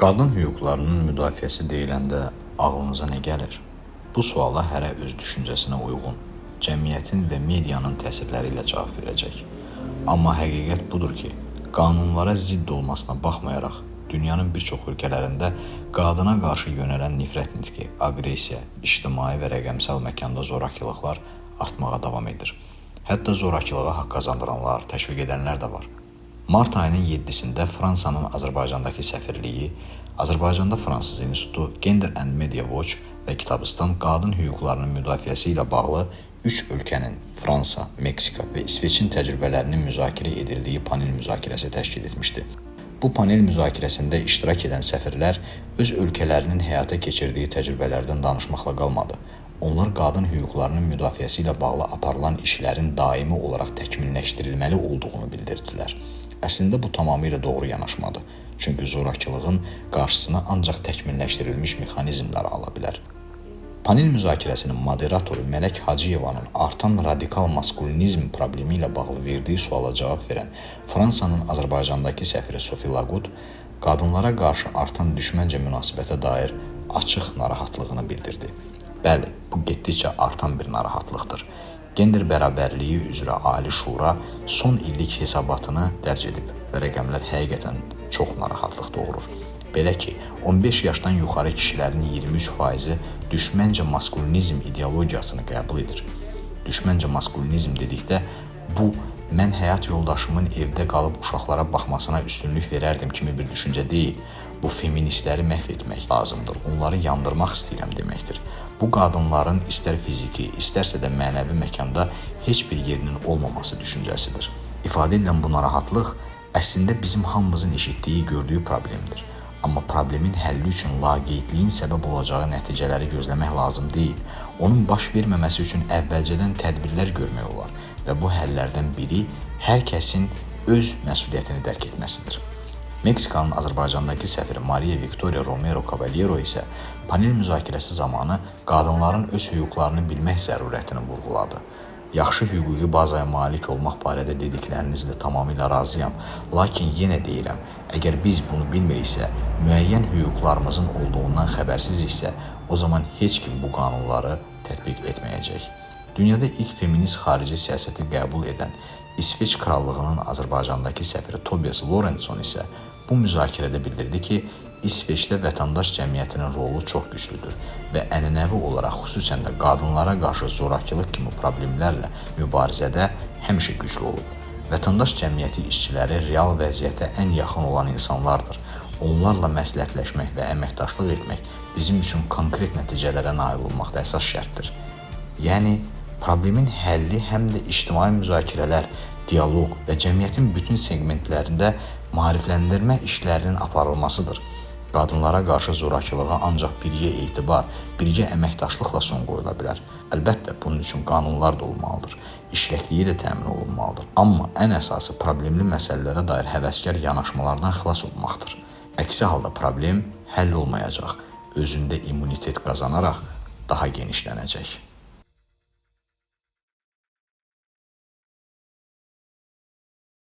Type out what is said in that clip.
Qadın hüquqlarının müdafiəsi deyiləndə ağlınıza nə gəlir? Bu suala hərə öz düşüncəsinə uyğun, cəmiyyətin və medianın təsirləri ilə cavab verəcək. Amma həqiqət budur ki, qanunlara zidd olmasına baxmayaraq, dünyanın bir çox ölkələrində qadına qarşı yönələn nifrət nitqi, aqressiya, ictimai və rəqəmsal məkanda zorakılıqlar artmağa davam edir. Hətta zorakılığa haqq qazandıranlar, təşviq edənlər də var. Mart ayının 7-sində Fransanın Azərbaycandakı səfirliyi, Azərbaycanda Fransız İnstitutu, Gender and Media Watch və Kitabistan qadın hüquqlarının müdafiəsi ilə bağlı 3 ölkənin Fransa, Meksika və İsveçin təcrübələrinin müzakirə edildiyi panel müzakirəsi təşkil etmişdi. Bu panel müzakirəsində iştirak edən səfirlər öz ölkələrinin həyata keçirdiyi təcrübələrdən danışmaqla qalmadı. Onlar qadın hüquqlarının müdafiəsi ilə bağlı aparılan işlərin daimi olaraq təkmilləşdirilməli olduğunu bildirdilər. Əslində bu tamamilə doğru yanaşmadır. Çünki zorakılığın qarşısını ancaq təkmilləşdirilmiş mexanizmlər ala bilər. Panel müzakirəsinin moderatoru Mələk Hacıyevanın artan radikal maskulinizm problemi ilə bağlı verdiyi suala cavab verən Fransanın Azərbaycandakı səfiri Sophie Lagut, qadınlara qarşı artan düşməncə münasibətə dair açıq narahatlığını bildirdi. Bəli, bu getdikcə artan bir narahatlıqdır. Gender bərabərliyi üzrə Ali Şura son illik hesabatını dərc edib və rəqəmlər həqiqətən çox narahatlıq doğurur. Belə ki, 15 yaşdan yuxarı kişilərin 23%-i düşməncə maskulinizm ideologiyasını qəbul edir. Düşməncə maskulinizm dedikdə bu, mən həyat yoldaşımın evdə qalıb uşaqlara baxmasına üstünlük verərdim kimi bir düşüncə deyil. Bu, feministləri məhv etmək lazımdır, onları yandırmaq istəyirəm deməkdir. Bu, qadınların istər fiziki, istərsə də mənəvi məkanda heç bir yerinin olmaması düşüncəsidir. İfadə edilən bu narahatlıq əslində bizim hamımızın eşitdiyi, gördüyü problemdir. Amma problemin həlli üçün laqeydliyin səbəb olacağı nəticələri gözləmək lazım deyil. Onun baş verməməsi üçün əvvəlcədən tədbirlər görmək olar və bu həllərdən biri hər kəsin öz məsuliyyətini dərk etməsidir. Meksikanın Azərbaycandakı səfiri Maria Victoria Romero Caballero isə panel müzakirəsi zamanı qadınların öz hüquqlarını bilmək zərurətini vurğuladı. Yaxşı hüquqi bazaya malik olmaq barədə dediklərinizlə tamamilə razıyam, lakin yenə deyirəm, əgər biz bunu bilmiriksə, müəyyən hüquqlarımızın olduğundan xəbərsiz o zaman heç kim bu qanunları tətbiq etməyəcək. Dünyada ilk feminist xarici siyasəti qəbul edən İsveç Krallığının Azərbaycandakı səfiri Tobias Lorentzon isə bu müzakirədə bildirdi ki, İsveçdə vətəndaş cəmiyyətinin rolu çox güclüdür və ənənəvi olaraq xüsusən də qadınlara qarşı zorakılıq kimi problemlərlə mübarizədə həmişə güclü olub. Vətəndaş cəmiyyəti işçiləri real vəziyyətə ən yaxın olan insanlardır. Onlarla məsləhətləşmək və əməkdaşlıq etmək bizim üçün konkret nəticələrə nail olmaqda əsas şərtdir. Yəni, problemin həlli həm də ictimai müzakirələr, dialoq və cəmiyyətin bütün segmentlərində maarifləndirmə işlərinin aparılmasıdır. Qadınlara qarşı zorakılığa ancaq birgə etibar, birgə əməkdaşlıqla son qoyula bilər. Əlbəttə, bunun üçün qanunlar da olmalıdır, işləkliyi də təmin olunmalıdır. Amma ən əsası problemli məsələlərə dair həvəskar yanaşmalardan xilas olmaqdır. Əksi halda problem həll olmayacaq, özündə immunitet qazanaraq daha genişlənəcək.